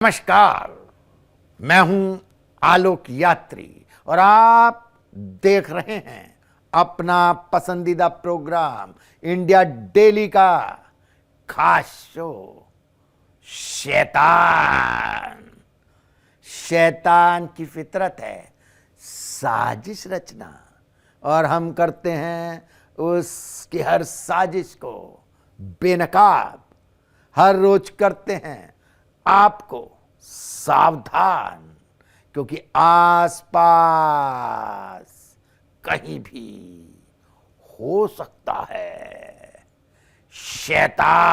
नमस्कार, मैं हूं आलोक यात्री और आप देख रहे हैं अपना पसंदीदा प्रोग्राम इंडिया डेली का खास शो शैतान। शैतान की फितरत है साजिश रचना और हम करते हैं उसकी हर साजिश को बेनकाब। हर रोज करते हैं आपको सावधान, क्योंकि आसपास कहीं भी हो सकता है शैतान।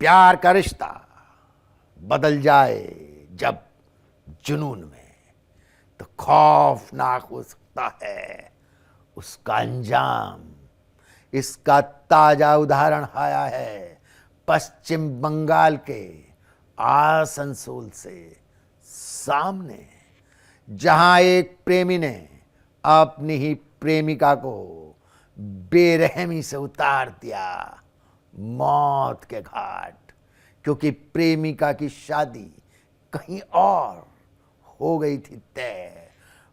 प्यार का रिश्ता बदल जाए जब जुनून में, तो खौफनाक हो सकता है उसका अंजाम। इसका ताजा उदाहरण आया है पश्चिम बंगाल के आसनसोल से सामने, जहां एक प्रेमी ने अपनी ही प्रेमिका को बेरहमी से उतार दिया मौत के घाट, क्योंकि प्रेमिका की शादी कहीं और हो गई थी तय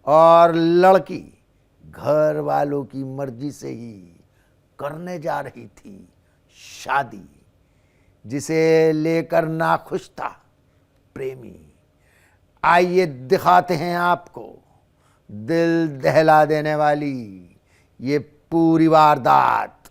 और लड़की घर वालों की मर्जी से ही करने जा रही थी शादी, जिसे लेकर नाखुश था प्रेमी। आइए दिखाते हैं आपको दिल दहला देने वाली ये पूरी वारदात।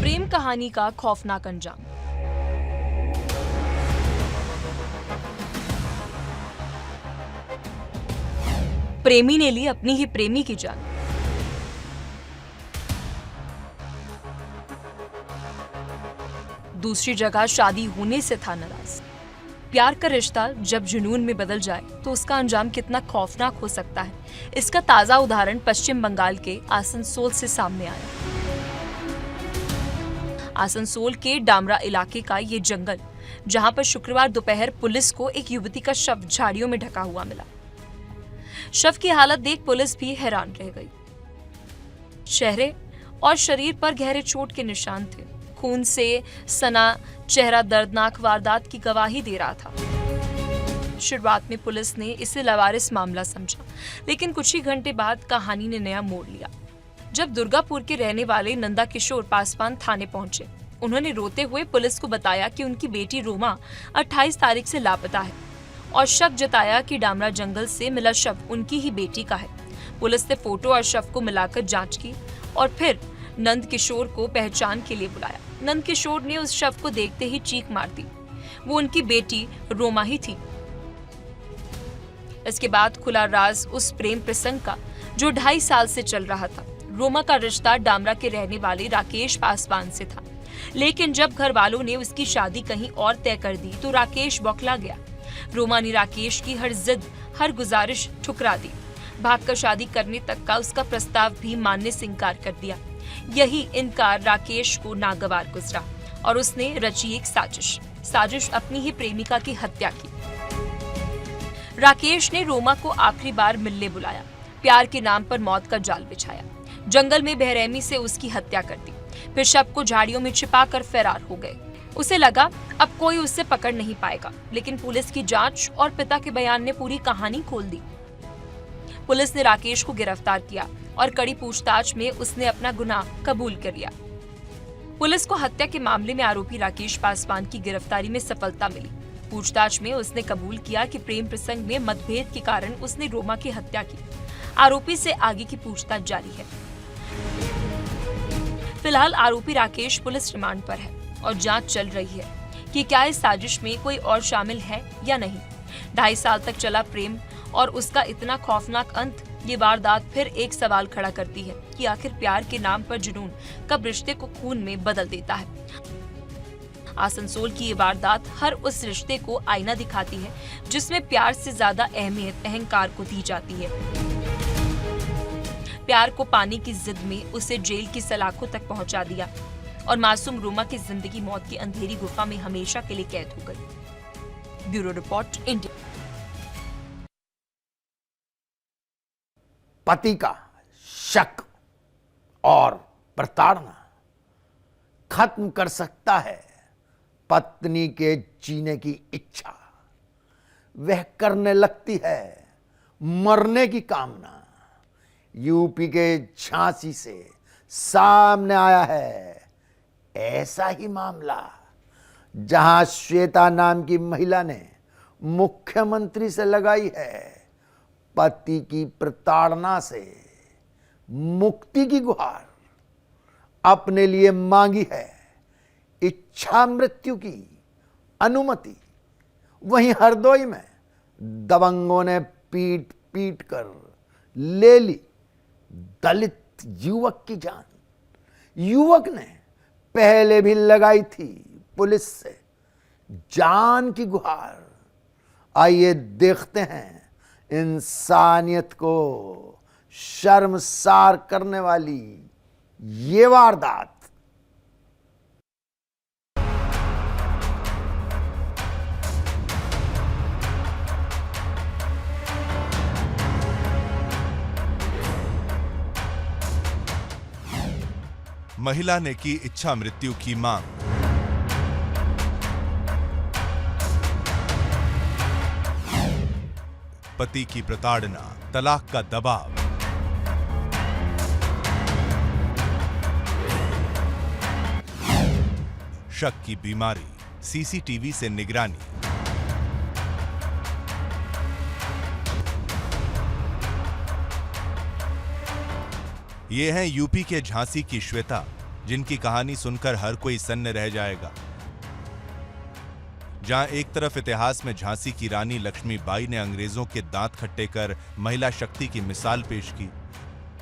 प्रेम कहानी का खौफनाक अंजाम। प्रेमी ने ली अपनी ही प्रेमी की जान। दूसरी जगह शादी होने से था नाराज। प्यार का रिश्ता जब जुनून में बदल जाए तो उसका अंजाम कितना खौफनाक हो सकता है, इसका ताजा उदाहरण पश्चिम बंगाल के आसनसोल से सामने आया। आसनसोल के डामरा इलाके का ये जंगल, जहां पर शुक्रवार दोपहर पुलिस को एक युवती का शव झाड़ियों में ढका हुआ मिला। शव की हालत देख पुलिस भी हैरान रह गई। चेहरे और शरीर पर गहरे चोट के निशान थे। खून से सना चेहरा दर्दनाक वारदात की गवाही दे रहा था। शुरुआत में पुलिस ने इसे लावारिस मामला समझा, लेकिन कुछ ही घंटे बाद कहानी ने नया मोड़ लिया। जब दुर्गापुर के रहने वाले नंदा किशोर पासवान थाने पहुंचे, उन्होंने रोते हुए पुलिस को बताया कि उनकी बेटी रोमा 28 तारीख से लापता है और शक जताया कि डामरा जंगल से मिला शव उनकी ही बेटी का है। पुलिस ने फोटो और शव को मिलाकर जांच की और फिर नंद किशोर को पहचान के लिए बुलाया। नंद किशोर ने उस शव को देखते ही चीख मार दी। वो उनकी बेटी रोमा ही थी। इसके बाद खुला राज उस प्रेम प्रसंग का जो 2.5 साल से चल रहा था। रोमा का रिश्ता डामरा के रहने वाले राकेश पासवान से था, लेकिन जब घर वालों ने उसकी शादी कहीं और तय कर दी तो राकेश बौखला गया। रोमा ने राकेश की हर जिद, हर गुजारिश ठुकरा दी। भागकर शादी करने तक का उसका प्रस्ताव भी मानने से इनकार कर दिया। यही इनकार राकेश को नागवार गुजरा और उसने रची एक साजिश अपनी ही प्रेमिका की हत्या की। राकेश ने रोमा को आखिरी बार मिलने बुलाया, प्यार के नाम पर मौत का जाल बिछाया, जंगल में बेरहमी से उसकी हत्या कर दी, फिर शव को झाड़ियों में छिपाकर फरार हो गए। उसे लगा अब कोई उससे पकड़ नहीं पाएगा, लेकिन पुलिस की जांच और पिता के बयान ने पूरी कहानी खोल दी। पुलिस ने राकेश को गिरफ्तार किया और कड़ी पूछताछ में उसने अपना गुनाह कबूल कर लिया। पुलिस को हत्या के मामले में आरोपी राकेश पासवान की गिरफ्तारी में सफलता मिली। पूछताछ में उसने कबूल किया कि प्रेम प्रसंग में मतभेद के कारण उसने रोमा की हत्या की। आरोपी से आगे की पूछताछ जारी है। फिलहाल आरोपी राकेश पुलिस रिमांड पर है और जांच चल रही है कि क्या इस साजिश में कोई और शामिल है या नहीं। 2.5 साल तक चला प्रेम और उसका इतना खौफनाक अंत, ये वारदात फिर एक सवाल खड़ा करती है कि आखिर प्यार के नाम पर जुनून कब रिश्ते को खून में बदल देता है। आसनसोल की ये वारदात हर उस रिश्ते को आईना दिखाती है जिसमें प्यार से ज्यादा अहमियत अहंकार को दी जाती है। प्यार को पाने की जिद में उसे जेल की सलाखों तक पहुंचा दिया और मासूम रोमा की जिंदगी मौत की अंधेरी गुफा में हमेशा के लिए कैद हो गई। Bureau report, India. पति का शक और प्रताड़ना खत्म कर सकता है पत्नी के जीने की इच्छा। वह करने लगती है मरने की कामना। यूपी के झांसी से सामने आया है ऐसा ही मामला, जहां श्वेता नाम की महिला ने मुख्यमंत्री से लगाई है पति की प्रताड़ना से मुक्ति की गुहार, अपने लिए मांगी है इच्छा मृत्यु की अनुमति। वहीं हरदोई में दबंगों ने पीट पीट कर ले ली दलित युवक की जान। युवक ने पहले भी लगाई थी पुलिस से जान की गुहार। आइए देखते हैं इंसानियत को शर्मसार करने वाली ये वारदात। महिला ने की इच्छा मृत्यु की मांग। पति की प्रताड़ना, तलाक का दबाव। शक की बीमारी, सीसीटीवी से निगरानी। ये हैं यूपी के झांसी की श्वेता, जिनकी कहानी सुनकर हर कोई सन्न रह जाएगा। जहां एक तरफ इतिहास में झांसी की रानी लक्ष्मीबाई ने अंग्रेजों के दांत खट्टे कर महिला शक्ति की मिसाल पेश की,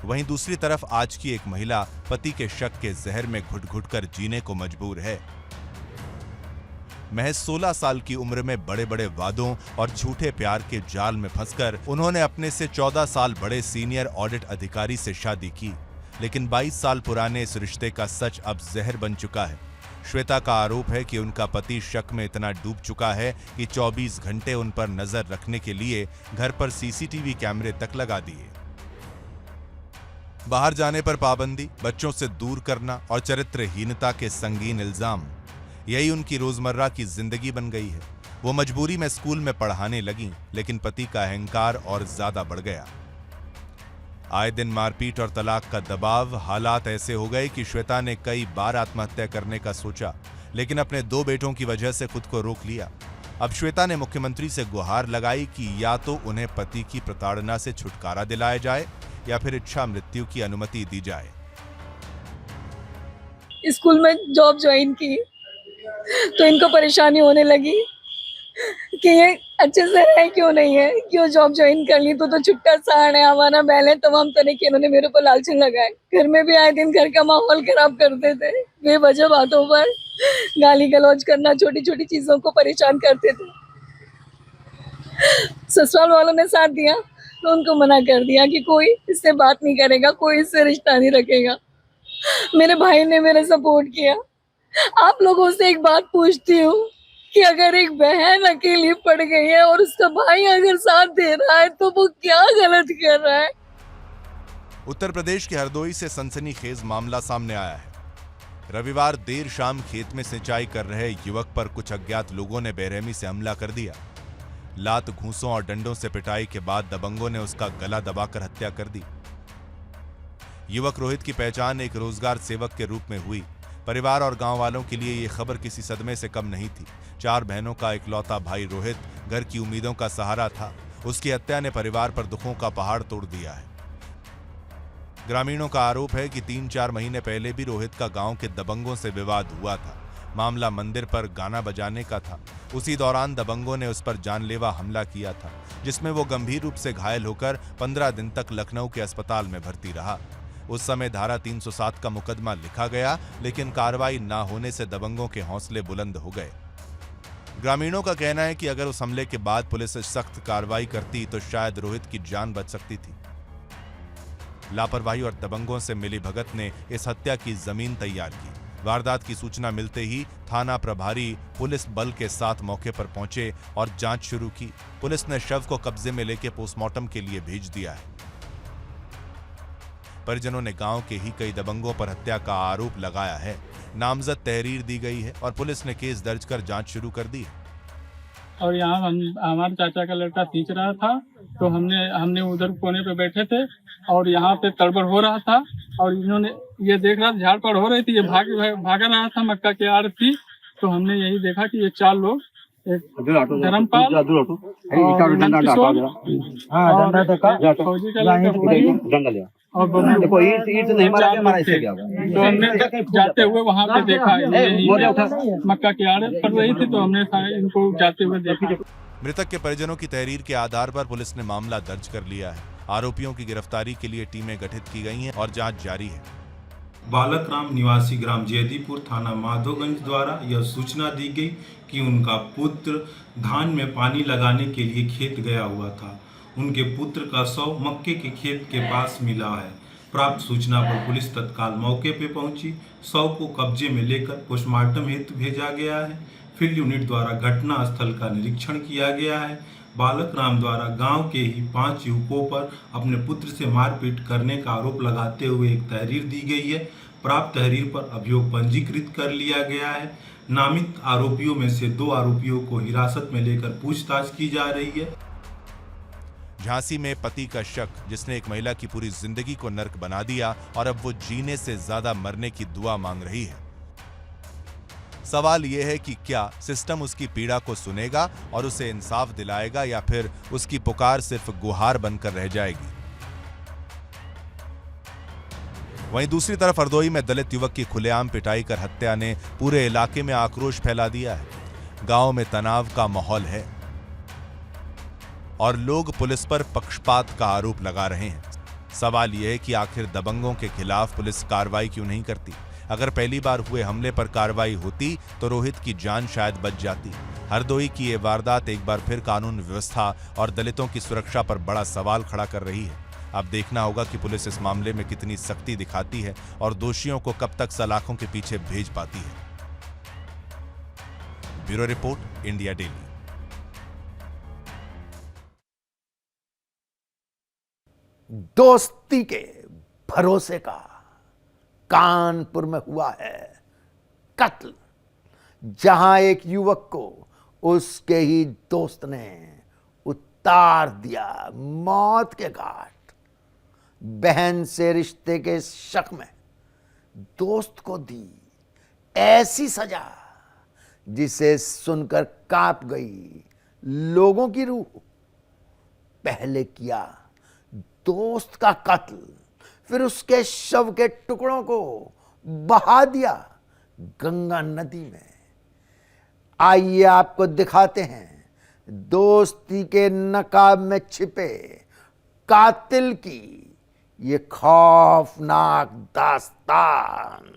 वहीं दूसरी तरफ आज की एक महिला पति के शक के जहर में घुट-घुट कर जीने को मजबूर है। महज 16 साल की उम्र में बड़े बड़े वादों और झूठे प्यार के जाल में फंसकर उन्होंने अपने से 14 साल बड़े सीनियर ऑडिट अधिकारी से शादी की। लेकिन 22 साल पुराने इस रिश्ते का सच अब जहर बन चुका है। श्वेता का आरोप है कि उनका पति शक में इतना डूब चुका है कि 24 घंटे उन पर नजर रखने के लिए घर पर सीसीटीवी कैमरे तक लगा दिए। बाहर जाने पर पाबंदी, बच्चों से दूर करना और चरित्रहीनता के संगीन इल्जाम, यही उनकी रोजमर्रा की जिंदगी बन गई है। वो मजबूरी में स्कूल में पढ़ाने लगी, लेकिन पति का अहंकार और ज्यादा बढ़ गया। आए दिन मारपीट और तलाक का दबाव, हालात ऐसे हो गए कि श्वेता ने कई बार आत्महत्या करने का सोचा, लेकिन अपने 2 बेटों की वजह से खुद को रोक लिया। अब श्वेता ने मुख्यमंत्री से गुहार लगाई कि या तो उन्हें पति की प्रताड़ना से छुटकारा दिलाया जाए या फिर इच्छा मृत्यु की अनुमति दी जाए। स्कूल में जॉब ज्वाइन की तो इनको परेशानी होने लगी कि ये अच्छे से है क्यों नहीं है, क्यों जॉब ज्वाइन कर ली तो छुट्टा सहार है हमारा बैल है। तमाम तरह के इन्होंने मेरे को लालच लगाए। घर में भी आए दिन घर का माहौल खराब करते थे, बेवजह बातों पर गाली गलौज करना, छोटी छोटी चीजों को परेशान करते थे। ससुराल वालों ने साथ दिया तो उनको मना कर दिया कि कोई इससे बात नहीं करेगा, कोई इससे रिश्ता नहीं रखेगा। मेरे भाई ने मेरा सपोर्ट किया। आप लोगों से एक बात पूछती हूँ कि अगर एक बहन अकेली पड़ गई है और उसका भाई अगर साथ दे रहा है तो वो क्या गलत कर रहा है। उत्तर प्रदेश के हरदोई से सनसनीखेज मामला सामने आया है। रविवार देर शाम खेत में सिंचाई कर रहे युवक पर कुछ अज्ञात लोगों ने बेरहमी से हमला कर दिया। लात, घूंसों और डंडों से पिटाई के बाद दबंगों ने उसका गला दबाकर हत्या कर दी। युवक रोहित की पहचान एक रोजगार सेवक के रूप में हुई। परिवार और गांव वालों के लिए यह खबर किसी सदमे से कम नहीं थी। 4 बहनों का इकलौता भाई रोहित घर की उम्मीदों का सहारा था। उसकी हत्या ने परिवार पर दुखों का पहाड़ तोड़ दिया है। ग्रामीणों का आरोप है कि 3-4 महीने पहले भी रोहित का गांव के दबंगों से विवाद हुआ था। मामला मंदिर पर गाना बजाने का था। उसी दौरान दबंगों ने उस पर जानलेवा हमला किया था, जिसमें वो गंभीर रूप से घायल होकर 15 दिन तक लखनऊ के अस्पताल में भर्ती रहा। उस समय धारा 307 का मुकदमा लिखा गया, लेकिन कार्रवाई ना होने से दबंगों के हौसले बुलंद हो गए। ग्रामीणों का कहना है कि अगर उस हमले के बाद पुलिस सख्त कार्रवाई करती तो शायद रोहित की जान बच सकती थी। लापरवाही और दबंगों से मिली भगत ने इस हत्या की जमीन तैयार की। वारदात की सूचना मिलते ही थाना प्रभारी पुलिस बल के साथ मौके पर पहुंचे और जांच शुरू की। पुलिस ने शव को कब्जे में लेकर पोस्टमार्टम के लिए भेज दिया है। परिजनों ने गांव के ही कई दबंगों पर हत्या का आरोप लगाया है। नामजद तहरीर दी गई है और पुलिस ने केस दर्ज कर जांच शुरू कर दी है। और यहाँ हमारे चाचा का लड़का खींच रहा था, तो हमने उधर कोने पे बैठे थे और यहाँ पे तड़बड़ हो रहा था और इन्होंने ये देख रहा, झाड़ पड़ हो रही थी, ये भागा रहा था, मक्का की आड़ थी। तो हमने यही देखा कि ये 4 लोग, एक धर्मपाल और नंदकिशोर और फौजी का लड़का और तो हमने जाते हुए वहाँ पे देखा, मक्का की आड़ पड़ रही थी, तो हमने इनको जाते हुए देखा। मृतक के परिजनों की तहरीर के आधार पर पुलिस ने मामला दर्ज कर लिया है। आरोपियों की गिरफ्तारी के लिए टीमें गठित की गई हैं और जांच जारी है। बालक राम निवासी ग्राम जयदीपुर थाना माधोगंज द्वारा यह सूचना दी गई कि उनका पुत्र धान में पानी लगाने के लिए खेत गया हुआ था। उनके पुत्र का शव मक्के के खेत के पास मिला है। प्राप्त सूचना पर पुलिस तत्काल मौके पर पहुंची। शव को कब्जे में लेकर पोस्टमार्टम हेतु भेजा गया है। फील्ड यूनिट द्वारा घटना स्थल का निरीक्षण किया गया है। बालक राम द्वारा गांव के ही 5 युवकों पर अपने पुत्र से मारपीट करने का आरोप लगाते हुए एक तहरीर दी गई है। प्राप्त तहरीर पर अभियोग पंजीकृत कर लिया गया है। नामित आरोपियों में से 2 आरोपियों को हिरासत में लेकर पूछताछ की जा रही है। झांसी में पति का शक, जिसने एक महिला की पूरी जिंदगी को नर्क बना दिया और अब वो जीने से ज्यादा मरने की दुआ मांग रही है। सवाल यह है कि क्या सिस्टम उसकी पीड़ा को सुनेगा और उसे इंसाफ दिलाएगा या फिर उसकी पुकार सिर्फ गुहार बनकर रह जाएगी। वहीं दूसरी तरफ हरदोई में दलित युवक की खुलेआम पिटाई कर हत्या ने पूरे इलाके में आक्रोश फैला दिया है। गांव में तनाव का माहौल है और लोग पुलिस पर पक्षपात का आरोप लगा रहे हैं। सवाल यह है कि आखिर दबंगों के खिलाफ पुलिस कार्रवाई क्यों नहीं करती। अगर पहली बार हुए हमले पर कार्रवाई होती तो रोहित की जान शायद बच जाती। हरदोई की ये वारदात एक बार फिर कानून व्यवस्था और दलितों की सुरक्षा पर बड़ा सवाल खड़ा कर रही है। अब देखना होगा कि पुलिस इस मामले में कितनी सख्ती दिखाती है और दोषियों को कब तक सलाखों के पीछे भेज पाती है। Bureau report, India daily. दोस्ती के भरोसे का कानपुर में हुआ है कत्ल, जहां एक युवक को उसके ही दोस्त ने उतार दिया मौत के घाट। बहन से रिश्ते के शक में दोस्त को दी ऐसी सजा जिसे सुनकर कांप गई लोगों की रूह। पहले किया दोस्त का कत्ल, फिर उसके शव के टुकड़ों को बहा दिया गंगा नदी में। आइए आपको दिखाते हैं दोस्ती के नकाब में छिपे कातिल की ये खौफनाक दास्तान।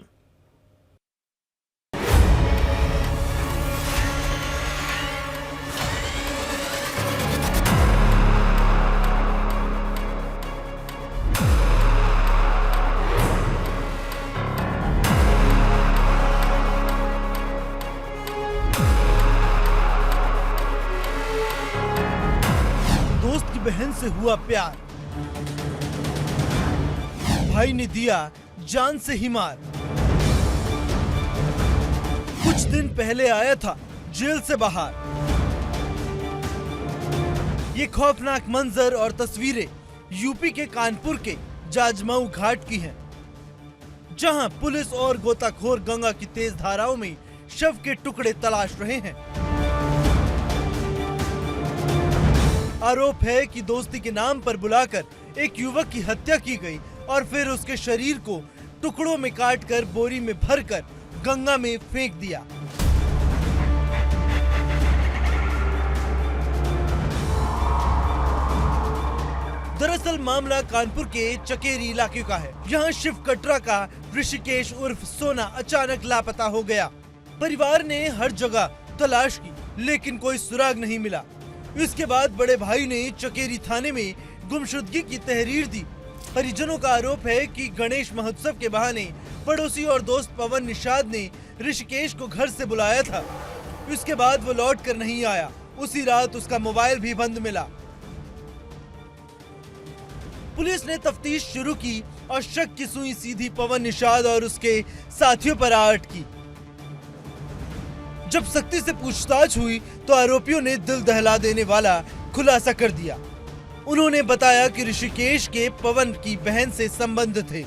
दोस्त की बहन से हुआ प्यार, भाई ने दिया जान से ही मार। कुछ दिन पहले आया था जेल से बाहर। ये खौफनाक मंजर और तस्वीरें यूपी के कानपुर के जाजमाऊ घाट की हैं, जहां पुलिस और गोताखोर गंगा की तेज धाराओं में शव के टुकड़े तलाश रहे हैं। आरोप है कि दोस्ती के नाम पर बुलाकर एक युवक की हत्या की गई और फिर उसके शरीर को टुकड़ों में काटकर बोरी में भरकर गंगा में फेंक दिया। दरअसल मामला कानपुर के चकेरी इलाके का है। यहाँ शिव कटरा का ऋषिकेश उर्फ सोना अचानक लापता हो गया। परिवार ने हर जगह तलाश की लेकिन कोई सुराग नहीं मिला। इसके बाद बड़े भाई ने चकेरी थाने में गुमशुदगी की तहरीर दी। परिजनों का आरोप है कि गणेश महोत्सव के बहाने पड़ोसी और दोस्त पवन निषाद ने ऋषिकेश को घर से बुलाया था। इसके बाद वो लौट कर नहीं आया। उसी रात उसका मोबाइल भी बंद मिला। पुलिस ने तफ्तीश शुरू की और शक की सुई सीधी पवन निषाद और उसके साथियों पर आ अटकी। जब सख्ती से पूछताछ हुई तो आरोपियों ने दिल दहला देने वाला खुलासा कर दिया। उन्होंने बताया कि ऋषिकेश के पवन की बहन से संबंध थे।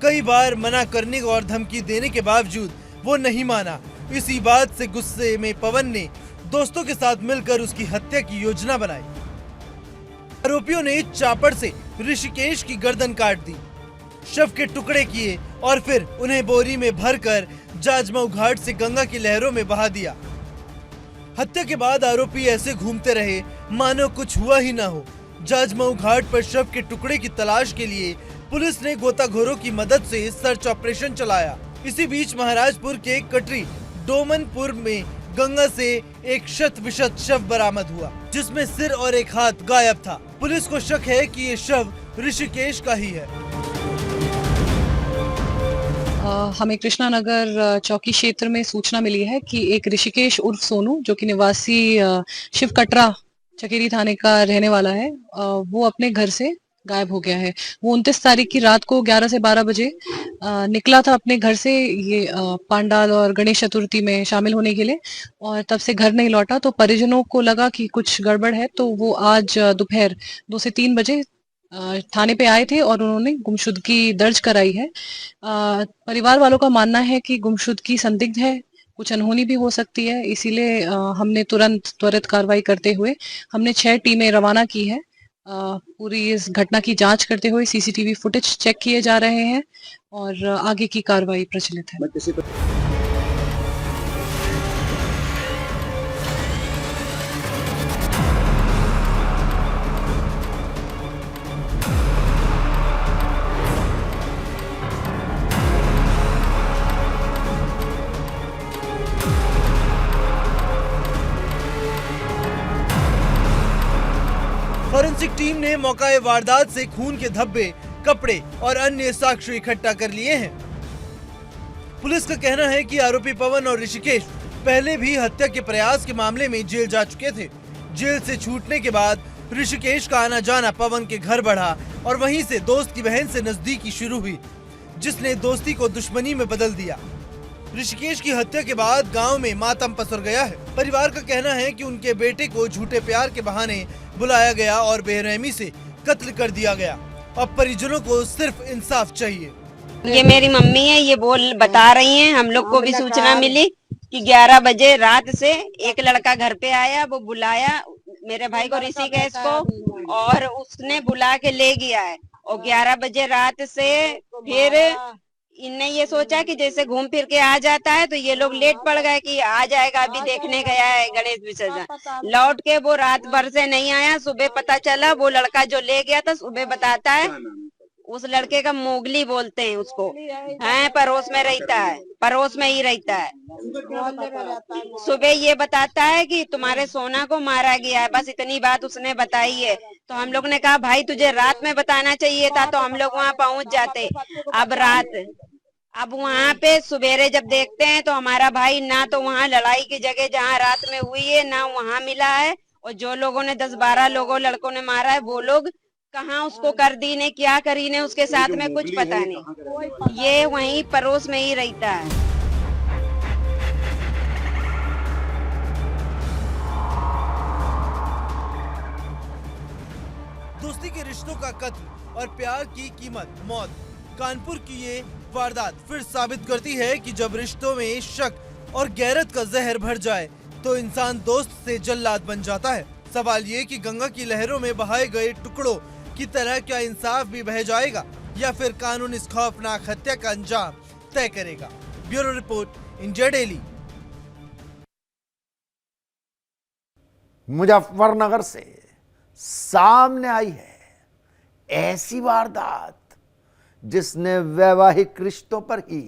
कई बार मना करने और धमकी देने के बावजूद वो नहीं माना। इसी बात से गुस्से में पवन ने दोस्तों के साथ मिलकर उसकी हत्या की योजना बनाई। आरोपियों ने चापड़ से ऋषिकेश की गर्दन काट दी, शव के टुकड़े किए और फिर उन्हें बोरी में भरकर जाजमऊ घाट से गंगा की लहरों में बहा दिया। हत्या के बाद आरोपी ऐसे घूमते रहे मानो कुछ हुआ ही ना हो। जाजमऊ घाट पर शव के टुकड़े की तलाश के लिए पुलिस ने गोताखोरों की मदद से सर्च ऑपरेशन चलाया। इसी बीच महाराजपुर के कटरी डोमनपुर में गंगा से एक शत विशत शव बरामद हुआ, जिसमें सिर और एक हाथ गायब था। पुलिस को शक है कि ये शव ऋषिकेश का ही है। हमें कृष्णानगर चौकी क्षेत्र में सूचना मिली है कि एक ऋषिकेश उर्फ सोनू, जो कि निवासी शिव कटरा चकेरी थाने का रहने वाला है, वो अपने घर से गायब हो गया है। वो 29 तारीख की रात को 11 से 12 बजे निकला था अपने घर से ये पांडाल और गणेश चतुर्थी में शामिल होने के लिए, और तब से घर नहीं लौटा। तो परिजनों को लगा कि कुछ गड़बड़ है, तो वो आज दोपहर 2 से 3 बजे थाने पे आए थे और उन्होंने गुमशुदगी दर्ज कराई है। परिवार वालों का मानना है कि गुमशुदगी संदिग्ध है, कुछ अनहोनी भी हो सकती है, इसीलिए हमने तुरंत त्वरित कार्रवाई करते हुए हमने 6 टीमें रवाना की है। पूरी इस घटना की जांच करते हुए सीसीटीवी फुटेज चेक किए जा रहे हैं और आगे की कार्रवाई प्रचलित है। फॉरेंसिक टीम ने मौकाए वारदात से खून के धब्बे, कपड़े और अन्य साक्ष्य इकट्ठा कर लिए हैं। पुलिस का कहना है कि आरोपी पवन और ऋषिकेश पहले भी हत्या के प्रयास के मामले में जेल जा चुके थे। जेल से छूटने के बाद ऋषिकेश का आना जाना पवन के घर बढ़ा और वहीं से दोस्त की बहन से नजदीकी शुरू हुई, जिसने दोस्ती को दुश्मनी में बदल दिया। ऋषिकेश की हत्या के बाद गांव में मातम पसर गया है। परिवार का कहना है कि उनके बेटे को झूठे प्यार के बहाने बुलाया गया और बेरहमी से कत्ल कर दिया गया। अब परिजनों को सिर्फ इंसाफ चाहिए। ये मेरी मम्मी है, ये बता रही हैं, हम लोग को भी सूचना मिली कि 11 बजे रात से एक लड़का घर पे आया, वो बुलाया मेरे भाई को, ऋषिकेश को, और उसने बुला के ले गया है। और 11 बजे रात से फिर इनने ये सोचा कि जैसे घूम फिर के आ जाता है, तो ये लोग लेट पड़ गए कि आ जाएगा, अभी देखने गया है गणेश विसर्जन। लौट के वो रात भर से नहीं आया। सुबह पता चला वो लड़का जो ले गया था, सुबह बताता है उस लड़के का मोगली बोलते हैं उसको, है पड़ोस में रहता है, पड़ोस में ही रहता है। सुबह ये बताता है कि तुम्हारे सोना को मारा गया है, बस इतनी बात उसने बताई है। तो हम लोग ने कहा भाई तुझे रात में बताना चाहिए था, तो हम लोग वहाँ पहुँच जाते। अब वहाँ पे सवेरे जब देखते हैं तो हमारा भाई ना तो वहाँ लड़ाई की जगह जहाँ रात में हुई है ना वहाँ मिला है, और जो लोगों ने 10-12 लड़कों ने मारा है वो लोग कहाँ उसको कर दी ने, क्या करी ने उसके साथ में कुछ पता नहीं। ये वहीं पड़ोस में ही रहता है। दोस्ती के रिश्तों का कत्ल और प्यार की कीमत मौत। कानपुर की ये वारदात फिर साबित करती है कि जब रिश्तों में शक और गैरत का जहर भर जाए तो इंसान दोस्त से जल्लाद बन जाता है। सवाल ये कि गंगा की लहरों में बहाए गए टुकड़ों की तरह क्या इंसाफ भी बह जाएगा या फिर कानून इस खौफनाक हत्या का अंजाम तय करेगा। Bureau report, India daily. Muzaffarnagar से सामने आई है ऐसी वारदात जिसने वैवाहिक रिश्तों पर ही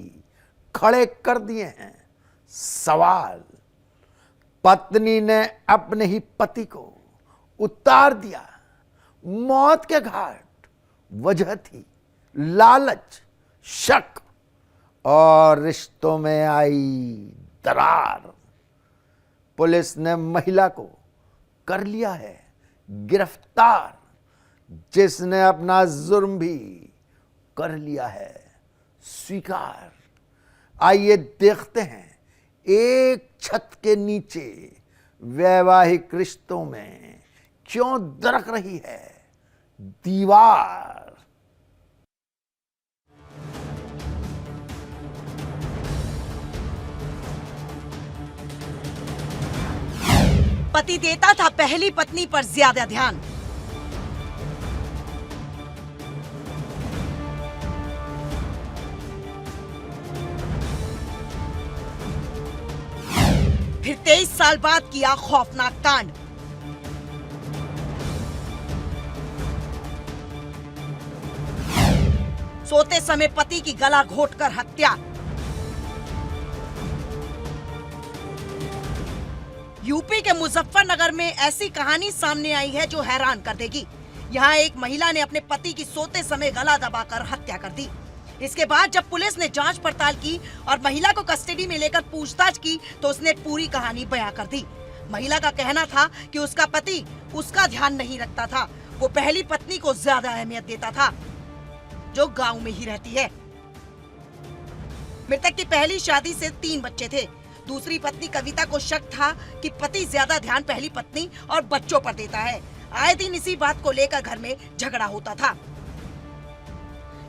खड़े कर दिए हैं सवाल। पत्नी ने अपने ही पति को उतार दिया मौत के घाट। वजह थी लालच, शक और रिश्तों में आई दरार। पुलिस ने महिला को कर लिया है गिरफ्तार, जिसने अपना जुर्म भी कर लिया है स्वीकार। आइए देखते हैं एक छत के नीचे वैवाहिक रिश्तों में क्यों दरक रही है दीवार। पति देता था पहली पत्नी पर ज्यादा ध्यान। फिर 23 साल बाद किया खौफनाक कांड। सोते समय पति की गला घोंटकर हत्या। यूपी के मुजफ्फरनगर में ऐसी कहानी सामने आई है जो हैरान कर देगी। यहाँ एक महिला ने अपने पति की सोते समय गला दबाकर हत्या कर दी। इसके बाद जब पुलिस ने जांच पड़ताल की और महिला को कस्टडी में लेकर पूछताछ की तो उसने पूरी कहानी बयां कर दी। महिला का कहना था कि उसका पति उसका ध्यान नहीं रखता था, वो पहली पत्नी को ज्यादा अहमियत देता था जो गांव में ही रहती है। मृतक की पहली शादी से 3 बच्चे थे। दूसरी पत्नी कविता को शक था कि पति ज्यादा ध्यान पहली पत्नी और बच्चों पर देता है। आए दिन इसी बात को लेकर घर में झगड़ा होता था।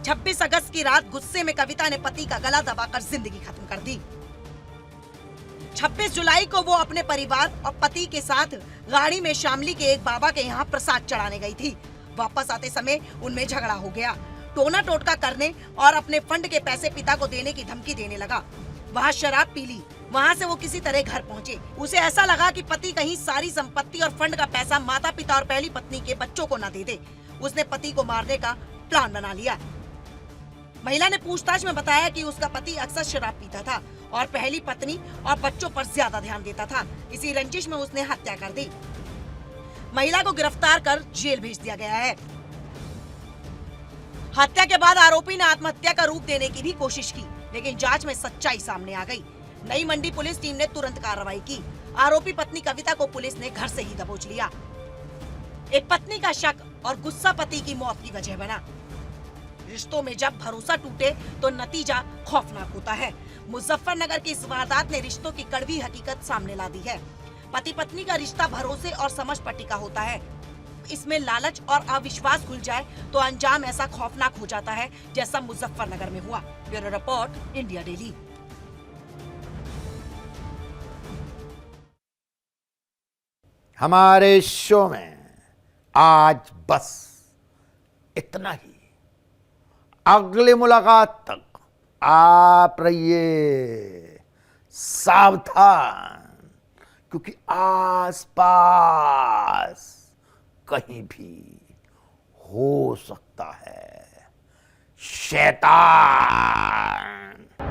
26 अगस्त की रात गुस्से में कविता ने पति का गला दबाकर जिंदगी खत्म कर दी। 26 जुलाई को वो अपने परिवार और पति के साथ गाड़ी में शामली के एक बाबा के यहाँ प्रसाद चढ़ाने गई थी। वापस आते समय उनमें झगड़ा हो गया। टोना टोटका करने और अपने फंड के पैसे पिता को देने की धमकी देने लगा। वहाँ शराब पी ली। वहाँ से वो किसी तरह घर पहुँचे। उसे ऐसा लगा कि पति कहीं सारी संपत्ति और फंड का पैसा माता पिता और पहली पत्नी के बच्चों को न दे दे। उसने पति को मारने का प्लान बना लिया। महिला ने पूछताछ में बताया कि उसका पति अक्सर शराब पीता था और पहली पत्नी और बच्चों पर ज्यादा ध्यान देता था। इसी रंजिश में उसने हत्या कर दी। महिला को गिरफ्तार कर जेल भेज दिया गया है। हत्या के बाद आरोपी ने आत्महत्या का रूप देने की भी कोशिश की, लेकिन जांच में सच्चाई सामने आ गई। नई मंडी पुलिस टीम ने तुरंत कार्रवाई की। आरोपी पत्नी कविता को पुलिस ने घर से ही दबोच लिया। एक पत्नी का शक और गुस्सा पति की मौत की वजह बना। रिश्तों में जब भरोसा टूटे तो नतीजा खौफनाक होता है। मुजफ्फरनगर की इस वारदात ने रिश्तों की कड़वी हकीकत सामने ला दी है। पति पत्नी का रिश्ता भरोसे और समझ पर टिका होता है। इसमें लालच और अविश्वास खुल जाए तो अंजाम ऐसा खौफनाक हो जाता है जैसा मुजफ्फरनगर में हुआ। Bureau report, India daily. हमारे शो में आज बस इतना ही। अगली मुलाकात तक आप रहिए सावधान, क्योंकि आसपास कहीं भी हो सकता है शैतान।